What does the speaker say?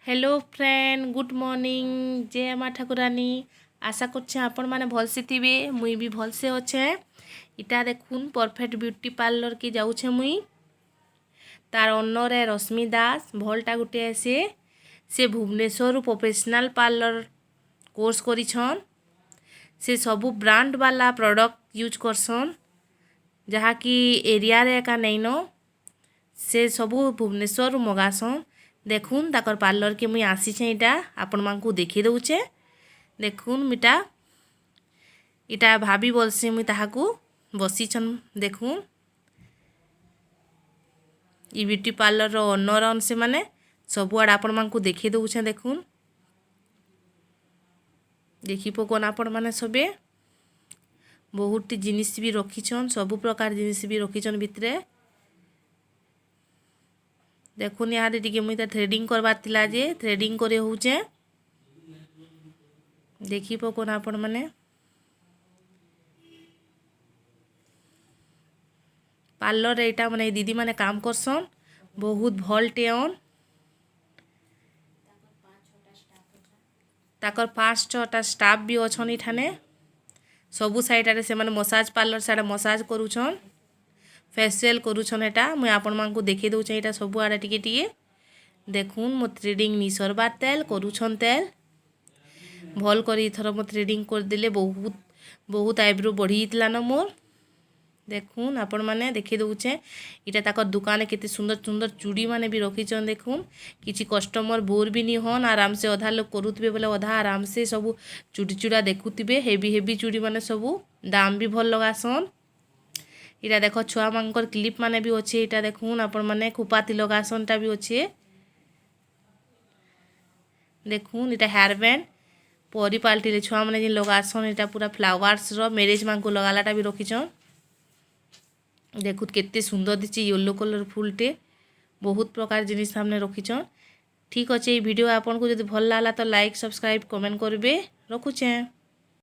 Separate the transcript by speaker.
Speaker 1: Hello friend good morning जय माँ ठाकुरानी आशा करछे आपण माने भलसे थिबे मुई भी भलसे अच्छे। इटा देखुन परफेक्ट ब्यूटी पार्लर के जाऊे मुई तार ओनर है रश्मि दास भलटा गुटे से भुवनेश्वर प्रोफेशनल पार्लर कोर्स करिछन। से सबू ब्रांड वाला प्रोडक्ट यूज करसन जहा कि एरिया रे एका नैन से सबू भुवनेश्वर मगासन। देखुन ताकर पार्लर के मुई आसीछे इटा आपण मानकू देखि दउछे। देखुन मिटा इटा भाभी बोलसे मुई ताहाकू बसीछन। देखुन ई ब्यूटी पार्लर रो ओनर अन से माने सबुआड़ आपण मानकू देखि दउछे। देखुन देखि पकोन आपण माने सबे बहुत जिनिस भी रखिछन सबु प्रकार जिनिस भी रखिछन भितरे। देखुन यहाँ टिके मुई थ्रेडिंग करबार थिला जे थ्रेडिंग करे होउचे देखि पकोन आपण माने पार्लर एटा माने दीदी माने काम करसन बहुत भल टेन ताकर 5-6टा स्टाफ भी अछन। इठाने सबू साइड से माने मसाज पार्लर साडे मसाज करूछन फेशियल करूछन। एटा मुई आपण मानकू देखि दउछे एटा सबु आडे टिके टिके देखुन मो थ्रेडिंग नि सरबार तेल करूछन तेल भल करी थर मो थ्रेडिंग कर देले बहुत बहुत आईब्रो बढ़ी इतला न मोर। देखुन आपण माने देखि दउछे इटा ताकर दुकान केते सुंदर सुंदर चूड़ी माने भी रखिछन। देखुन किछि कस्टमर बोर भी नी होन आराम से अधा लोग करूतबे बोले अधा आराम से सब चूड़ी चूड़ा देखुतबे हेवी हेवी चूड़ी माने सब दाम भी भल लगासन। इटा देखो छुआ मानकर क्लिप माने भी अच्छे इटा देखुन आपण माने खुपाती लगासन टा भी अच्छे। देखुन इटा हेयर बैंड परी पाल्टी छुआ माने जिन लगासन इटा पूरा फ्लावर्स रो मैरिज मानकू लगालाटा भी रखिछन। देखुत केते सुंदर दिछि येलो कलर फुलटे बहुत प्रकार जिनिस सामने रखिछन। ठीक अच्छे वीडियो आपन को जदि भल लागला तो लाइक सब्सक्राइब कमेंट करबे रखुछे।